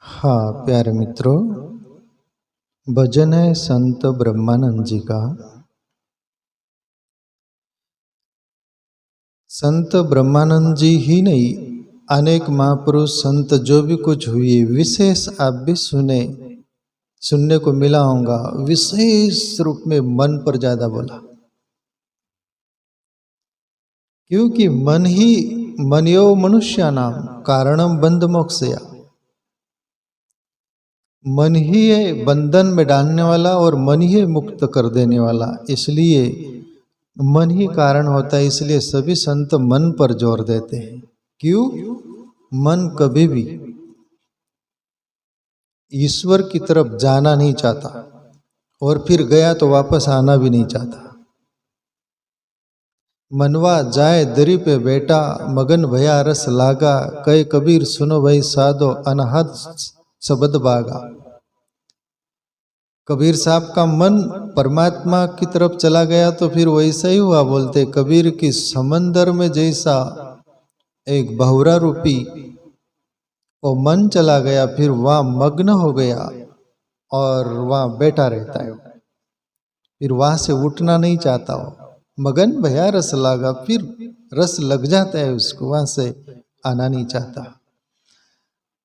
हाँ प्यारे मित्रों, भजन है संत ब्रह्मानंद जी का। संत ब्रह्मानंद जी ही नहीं, अनेक महापुरुष संत जो भी कुछ हुए, विशेष आप भी सुनने को मिला होगा। विशेष रूप में मन पर ज्यादा बोला, क्योंकि मन यो मनुष्यानाम कारणम बंध मोक्षया। मन ही है बंधन में डालने वाला और मन ही है मुक्त कर देने वाला। इसलिए मन ही कारण होता है। इसलिए सभी संत मन पर जोर देते हैं। क्यों? मन कभी भी ईश्वर की तरफ जाना नहीं चाहता, और फिर गया तो वापस आना भी नहीं चाहता। मनवा जाए दरी पे बैठा, मगन भया रस लागा, कहे कबीर सुनो भाई साधो, अनहद शब्द बागा। कबीर साहब का मन परमात्मा की तरफ चला गया तो फिर वैसा ही हुआ। बोलते कबीर की समंदर में जैसा एक बहुरा रूपी वो मन चला गया, फिर वहां मग्न हो गया और वहां बैठा रहता है। फिर वहां से उठना नहीं चाहता हो। मगन भया रस लागा, फिर रस लग जाता है उसको, वहां से आना नहीं चाहता।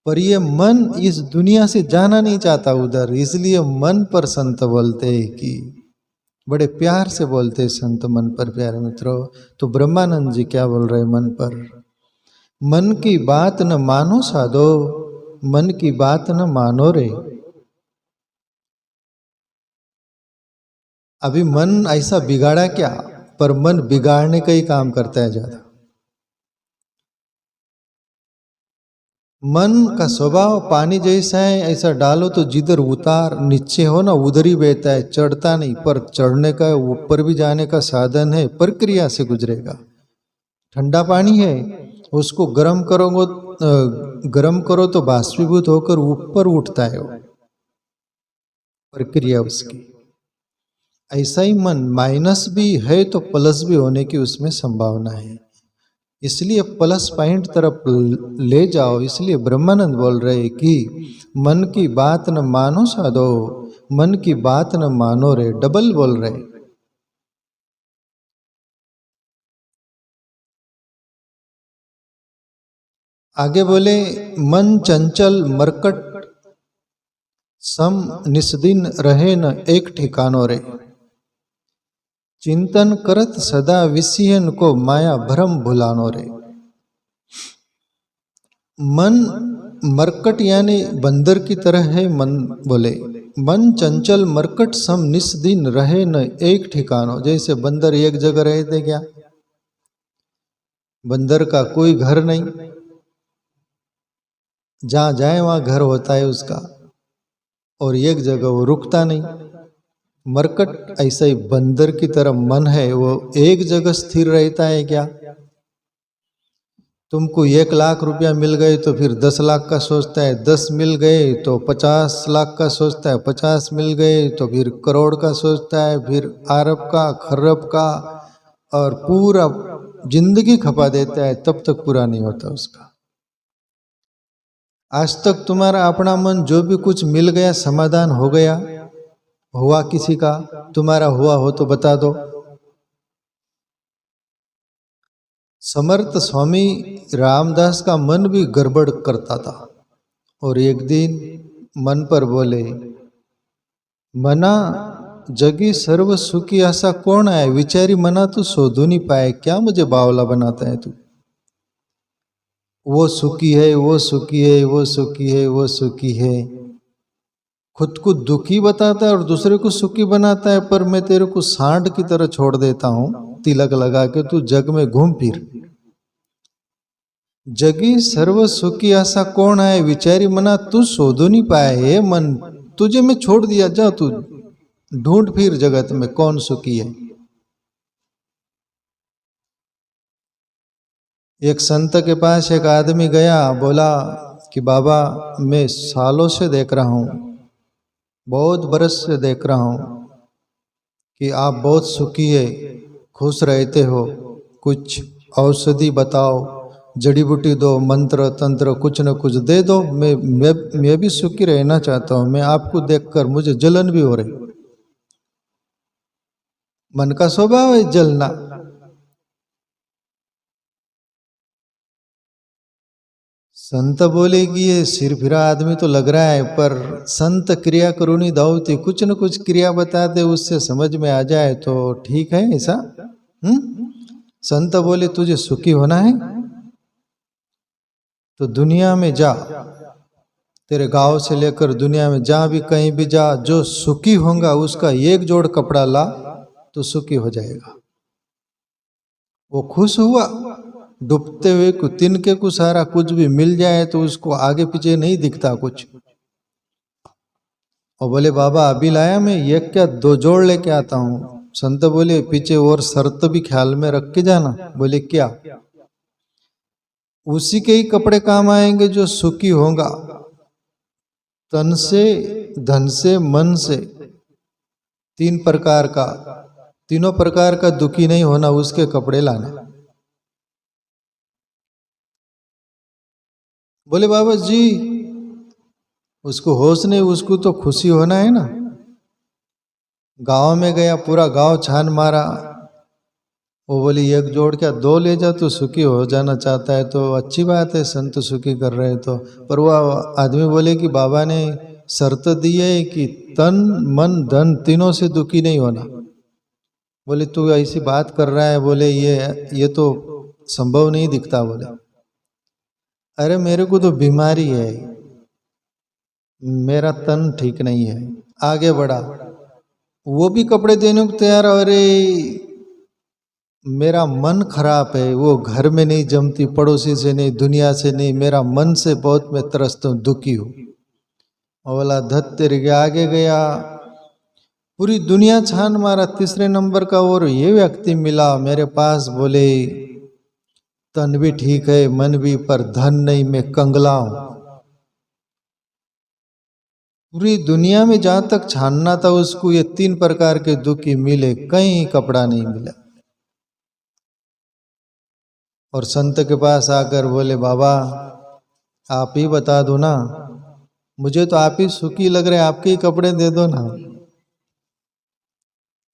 पर ये मन इस दुनिया से जाना नहीं चाहता उधर। इसलिए मन पर संत बोलते हैं कि बड़े प्यार से बोलते हैं संत मन पर। प्यारे मित्रों, तो ब्रह्मानंद जी क्या बोल रहे मन पर? मन की बात न मानो साधो, मन की बात न मानो रे। अभी मन ऐसा बिगाड़ा क्या? पर मन बिगाड़ने का ही काम करता है ज्यादा। मन का स्वभाव पानी जैसा है, ऐसा डालो तो जिधर उतार नीचे हो ना उधर ही बहता है, चढ़ता नहीं। पर चढ़ने का, ऊपर भी जाने का साधन है, प्रक्रिया से गुजरेगा। ठंडा पानी है, उसको गर्म करो तो बाष्पीभूत होकर ऊपर उठता है, वो प्रक्रिया उसकी। ऐसा ही मन माइनस भी है तो प्लस भी होने की उसमें संभावना है। इसलिए प्लस पॉइंट तरफ ले जाओ। इसलिए ब्रह्मानंद बोल रहे कि मन की बात न मानो साधो, मन की बात न मानो रे। डबल बोल रहे। आगे बोले मन चंचल मरकट सम निस्दिन रहे न एक ठिकानो रे। चिंतन करत सदा विषयन को माया भ्रम भुलानो रे। मन मरकट यानी बंदर की तरह है। मन बोले मन चंचल मरकट सम निस्दिन रहे न एक ठिकानो। जैसे बंदर एक जगह रहते क्या? बंदर का कोई घर नहीं, जहां जाए वहां घर होता है उसका, और एक जगह वो रुकता नहीं। मरकट ऐसा ही बंदर की तरह मन है, वो एक जगह स्थिर रहता है क्या? तुमको 1 लाख रुपया मिल गए तो फिर 10 लाख का सोचता है, 10 मिल गए तो 50 लाख का सोचता है, 50 मिल गए तो फिर करोड़ का सोचता है, फिर अरब का, खरब का, और पूरा जिंदगी खपा देता है, तब तक पूरा नहीं होता उसका। आज तक तुम्हारा अपना मन जो भी कुछ मिल गया, समाधान हो गया? हुआ किसी का? तुम्हारा हुआ हो तो बता दो। समर्थ स्वामी रामदास का मन भी गड़बड़ करता था, और एक दिन मन पर बोले, मना जगी सर्व सुखी ऐसा कौन है? विचारी मना तू शोधू नहीं पाए, क्या मुझे बावला बनाता है तू? वो सुखी है, वो सुखी है, वो सुखी है, वो सुखी है। खुद को दुखी बताता है और दूसरे को सुखी बनाता है। पर मैं तेरे को सांड की तरह छोड़ देता हूं, तिलक लगा के, तू जग में घूम फिर। जगी सर्व सुखी ऐसा कौन है? विचारी मना तू शोधू नहीं पाए। हे मन, तुझे मैं छोड़ दिया, जा तू ढूंढ फिर जगत में कौन सुखी है। एक संत के पास एक आदमी गया, बोला कि बाबा मैं सालों से देख रहा हूं, बहुत बरस से देख रहा हूं कि आप बहुत सुखी है, खुश रहते हो, कुछ औषधि बताओ, जड़ी बूटी दो, मंत्र तंत्र कुछ न कुछ दे दो, मैं भी सुखी रहना चाहता हूँ, मैं आपको देखकर मुझे जलन भी हो रही। मन का स्वभाव है जलना। संत बोले कि ये सिर फिरा आदमी तो लग रहा है, पर संत क्रिया करुणी दावती, कुछ न कुछ क्रिया बताते उससे समझ में आ जाए तो ठीक है ऐसा। संत बोले तुझे सुखी होना है तो दुनिया में जा, तेरे गांव से लेकर दुनिया में जहां भी कहीं भी जा, जो सुखी होगा उसका एक जोड़ कपड़ा ला तो सुखी हो जाएगा। वो खुश हुआ, डूबते हुए को तिनके को सारा कुछ भी मिल जाए तो उसको आगे पीछे नहीं दिखता कुछ। और बोले बाबा अभी लाया मैं एक क्या 2 जोड़ लेके आता हूं। संत बोले पीछे और शर्त भी ख्याल में रख के जाना। बोले क्या? उसी के ही कपड़े काम आएंगे जो सुखी होगा, तन से, धन से, मन से, 3 प्रकार का, तीनों प्रकार का दुखी नहीं होना, उसके कपड़े लाने। बोले बाबा जी उसको होश नहीं, उसको तो खुशी होना है ना। गांव में गया, पूरा गांव छान मारा, वो बोली एक जोड़ क्या 2 ले जा, तो सुखी हो जाना चाहता है तो अच्छी बात है, संत सुखी कर रहे हैं तो। पर वह आदमी बोले कि बाबा ने शर्त दी है कि तन मन धन तीनों से दुखी नहीं होना। बोले तू ऐसी बात कर रहा है, बोले ये तो संभव नहीं दिखता। बोले अरे मेरे को तो बीमारी है, मेरा तन ठीक नहीं है। आगे बढ़ा, वो भी कपड़े देने को तैयार। अरे मेरा मन खराब है, वो घर में नहीं जमती, पड़ोसी से नहीं, दुनिया से नहीं, मेरा मन से बहुत मैं त्रस्त हूँ, दुखी हूँ। बोला धत तेरे के, आगे गया, पूरी दुनिया छान मारा, तीसरे नंबर का और ये व्यक्ति मिला मेरे पास। बोले तन भी ठीक है, मन भी, पर धन नहीं, मैं कंगला हूं। पूरी दुनिया में जहां तक छानना था उसको ये 3 प्रकार के दुखी मिले, कहीं कपड़ा नहीं मिला। और संत के पास आकर बोले बाबा आप ही बता दो ना, मुझे तो आप ही सुखी लग रहे, आपके ही कपड़े दे दो ना।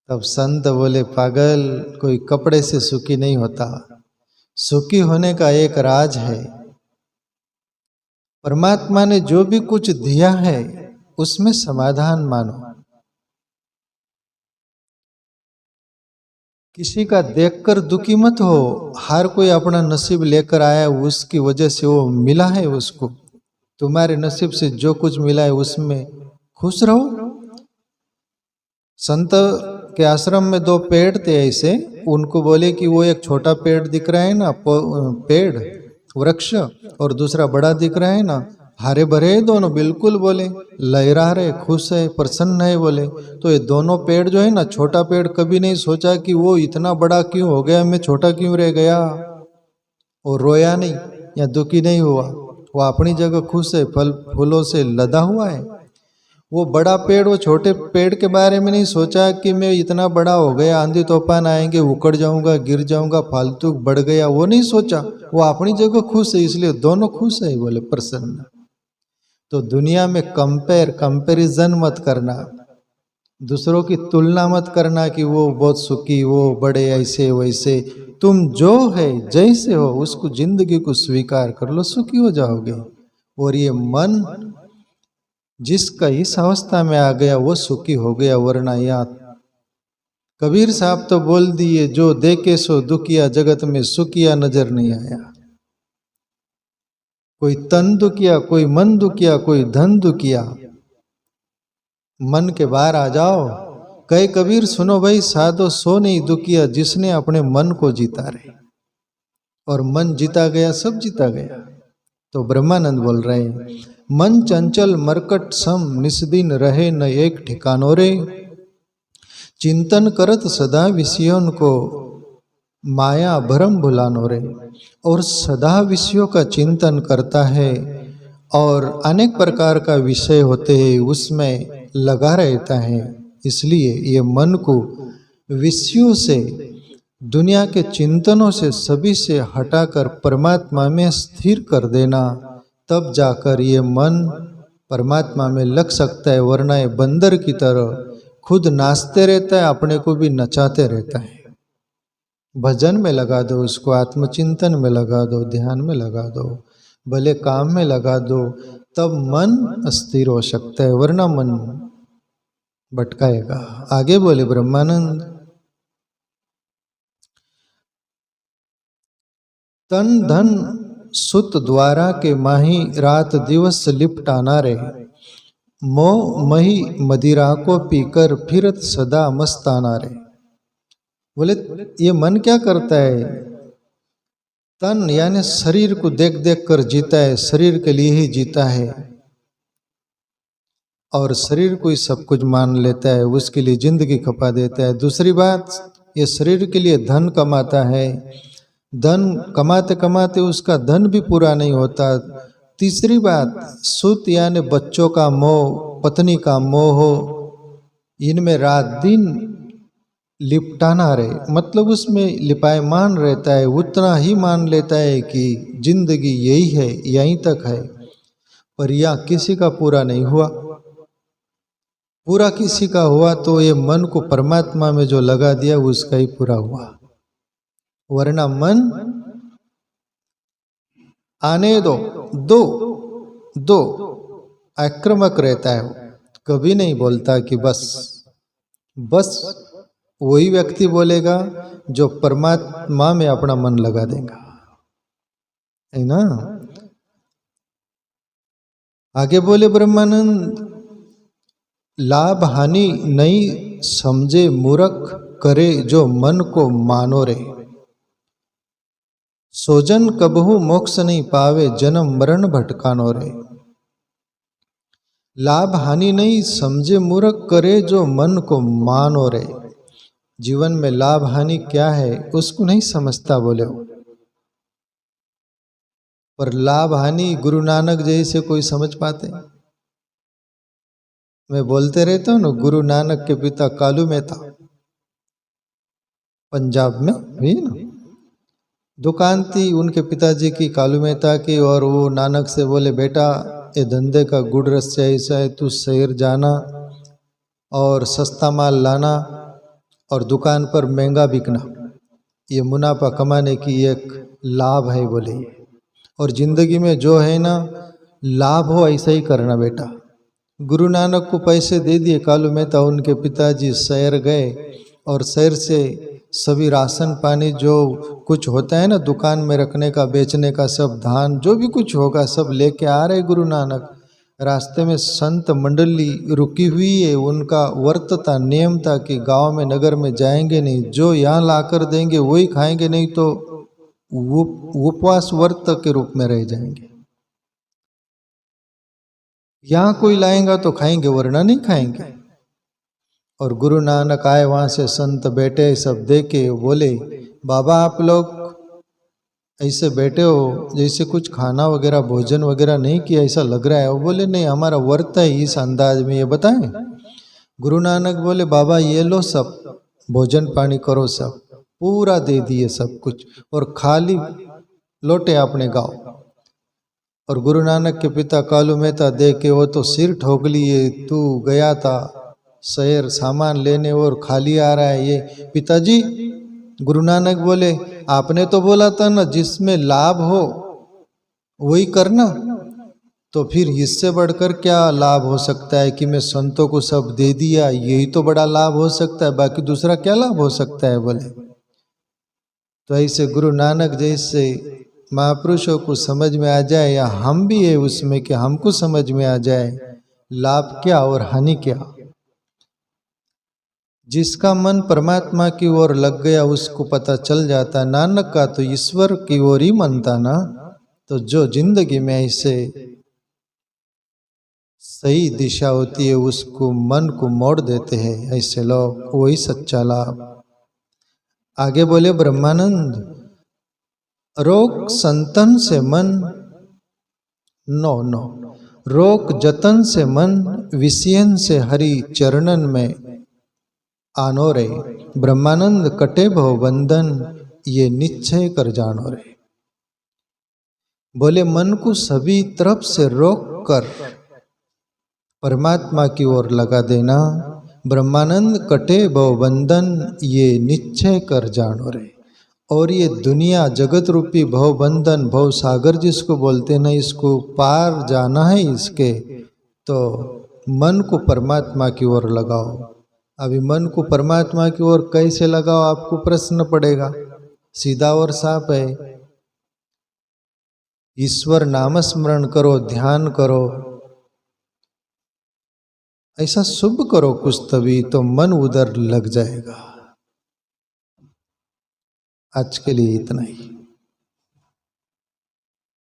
तब संत बोले पागल, कोई कपड़े से सुखी नहीं होता, सुखी होने का एक राज है। परमात्मा ने जो भी कुछ दिया है उसमें समाधान मानो। किसी का देखकर दुखी मत हो, हर कोई अपना नसीब लेकर आया, उसकी वजह से वो मिला है उसको। तुम्हारे नसीब से जो कुछ मिला है उसमें खुश रहो। संत के आश्रम में 2 पेड़ थे ऐसे, उनको बोले कि वो एक छोटा पेड़ दिख रहा है ना, पेड़ वृक्ष, और दूसरा बड़ा दिख रहा है ना, हरे भरे दोनों, बिल्कुल बोले लहरा रहे, खुश है, प्रसन्न है। बोले तो ये दोनों पेड़ जो है ना, छोटा पेड़ कभी नहीं सोचा कि वो इतना बड़ा क्यों हो गया, मैं छोटा क्यों रह गया। और रोया नहीं या दुखी नहीं हुआ, वो अपनी जगह खुश है, फल फूलों से लदा हुआ है। वो बड़ा पेड़ वो छोटे पेड़ के बारे में नहीं सोचा कि मैं इतना बड़ा हो गया, आंधी तूफान आएंगे, उकड़ जाऊंगा, गिर जाऊंगा, फालतू बढ़ गया, वो नहीं सोचा। वो अपनी जगह खुश है, इसलिए दोनों खुश है। बोले प्रसन्न। तो दुनिया में कंपैरिजन मत करना, दूसरों की तुलना मत करना कि वो बहुत सुखी, वो बड़े ऐसे वैसे। तुम जो है जैसे हो उसको, जिंदगी को स्वीकार कर लो, सुखी हो जाओगे। और ये मन जिसका इस अवस्था में आ गया वो सुखी हो गया, वरना याद। कबीर साहब तो बोल दिए, जो देखे सो दुखिया, जगत में सुखिया नजर नहीं आया। कोई तन दुखिया, कोई मन दुखिया, कोई धन दुखिया। मन के बाहर आ जाओ। कहे कबीर सुनो भाई, साधो सो नहीं दुखिया, जिसने अपने मन को जीता रहे। और मन जीता गया, सब जीता गया। तो ब्रह्मानंद बोल रहे हैं, मन चंचल मरकट सम, निस्दिन रहे न एक ठिकानो रे। चिंतन करत सदा विषयों को, माया भरम भुलानो रे। और सदा विषयों का चिंतन करता है और अनेक प्रकार का विषय होते हैं उसमें लगा रहता है, इसलिए ये मन को विषयों से दुनिया के चिंतनों से सभी से हटाकर परमात्मा में स्थिर कर देना, तब जाकर ये मन परमात्मा में लग सकता है। वरना ये बंदर की तरह खुद नाचते रहता है, अपने को भी नचाते रहता है। भजन में लगा दो उसको, आत्मचिंतन में लगा दो, ध्यान में लगा दो, भले काम में लगा दो, तब मन स्थिर हो सकता है, वरना मन भटकाएगा। आगे बोले ब्रह्मानंद, तन धन सुत द्वारा के माही रात दिवस लिपटाना रे, मोह मही मदिरा को पीकर फिरत सदा मस्ताना रे। बोले ये मन क्या करता है? तन यानी शरीर को देख देख कर जीता है, शरीर के लिए ही जीता है और शरीर को ही सब कुछ मान लेता है, उसके लिए जिंदगी खपा देता है। दूसरी बात, ये शरीर के लिए धन कमाता है, धन कमाते कमाते उसका धन भी पूरा नहीं होता। तीसरी बात, सुत यानी बच्चों का मोह, पत्नी का मोह, इनमें रात दिन लिपटाना रहे, मतलब उसमें लिपायमान रहता है, उतना ही मान लेता है कि जिंदगी यही है, यहीं तक है, पर यह किसी का पूरा नहीं हुआ। पूरा किसी का हुआ तो ये मन को परमात्मा में जो लगा दिया उसका ही पूरा हुआ, वरना मन आने दो दो आक्रामक रहता है, कभी नहीं बोलता कि बस वही व्यक्ति बोलेगा जो परमात्मा में अपना मन लगा देगा, है ना। आगे बोले ब्रह्मानंद, लाभ हानि नहीं समझे मूर्ख करे जो मन को मानो रे, सोजन कबहू मोक्ष नहीं पावे जन्म मरण भटकानो रे। लाभ हानि नहीं समझे मूर्ख करे जो मन को मानो रे। जीवन में लाभ हानि क्या है उसको नहीं समझता बोले, पर लाभ हानि गुरु नानक जैसे कोई समझ पाते। मैं बोलते रहता हूँ ना, गुरु नानक के पिता कालू मेहता पंजाब में हुई ना, दुकान थी उनके पिताजी की, कालू मेहता की, और वो नानक से बोले, बेटा ये धंधे का गुड़ रस ऐसा है, तू शहर जाना और सस्ता माल लाना और दुकान पर महंगा बिकना, ये मुनाफा कमाने की एक लाभ है बोले। और जिंदगी में जो है ना लाभ हो ऐसा ही करना बेटा। गुरु नानक को पैसे दे दिए कालू मेहता, उनके पिताजी शहर गए और शहर से सभी राशन पानी जो कुछ होता है ना दुकान में रखने का, बेचने का, सब धान जो भी कुछ होगा सब लेके आ रहे गुरु नानक। रास्ते में संत मंडली रुकी हुई है, उनका व्रत था, नियम था कि गांव में नगर में जाएंगे नहीं, जो यहाँ लाकर देंगे वही खाएंगे, नहीं तो उपवास व्रत के रूप में रह जाएंगे। यहाँ कोई लाएगा तो खाएंगे वरना नहीं खाएंगे। और गुरु नानक आए, वहाँ से संत बैठे, सब देखे, बोले बाबा आप लोग ऐसे बैठे हो जैसे कुछ खाना वगैरह भोजन वगैरह नहीं किया ऐसा लग रहा है। वो बोले नहीं हमारा व्रत है इस अंदाज में, ये बताएं। गुरु नानक बोले बाबा ये लो सब भोजन पानी करो, सब पूरा दे दिए सब कुछ, और खाली लौटे अपने गाँव। और गुरु नानक के पिता कालू मेहता देख के वो तो सिर ठोक लिए, तू गया था शहर सामान लेने और खाली आ रहा है ये। पिताजी गुरु नानक बोले आपने तो बोला था ना जिसमें लाभ हो वही करना, तो फिर इससे बढ़कर क्या लाभ हो सकता है कि मैं संतों को सब दे दिया, यही तो बड़ा लाभ हो सकता है, बाकी दूसरा क्या लाभ हो सकता है बोले। तो ऐसे गुरु नानक जैसे महापुरुषों को समझ में आ जाए, या हम भी है उसमें कि हमको समझ में आ जाए लाभ क्या और हानि क्या। जिसका मन परमात्मा की ओर लग गया उसको पता चल जाता, नानक का तो ईश्वर की ओर ही मन था ना। तो जो जिंदगी में ऐसे सही दिशा होती है उसको मन को मोड़ देते हैं ऐसे लोग, वही सच्चा लाभ। आगे बोले ब्रह्मानंद, रोक संतन से मन नो रोक जतन से मन, विषयन से हरि चरणन में आनो रे, ब्रह्मानंद कटे भव बंधन, ये निश्चय कर जानो रे। बोले मन को सभी तरफ से रोक कर परमात्मा की ओर लगा देना। ब्रह्मानंद कटे भव बंधन, ये निश्चय कर जानो रे। और ये दुनिया जगत रूपी भव बंधन, भव सागर जिसको बोलते ना, इसको पार जाना है इसके, तो मन को परमात्मा की ओर लगाओ। अभी मन को परमात्मा की ओर कैसे लगाओ, आपको प्रश्न पड़ेगा। सीधा और साफ है, ईश्वर नाम स्मरण करो, ध्यान करो, ऐसा शुभ करो कुछ, तभी तो मन उधर लग जाएगा। आज के लिए इतना ही।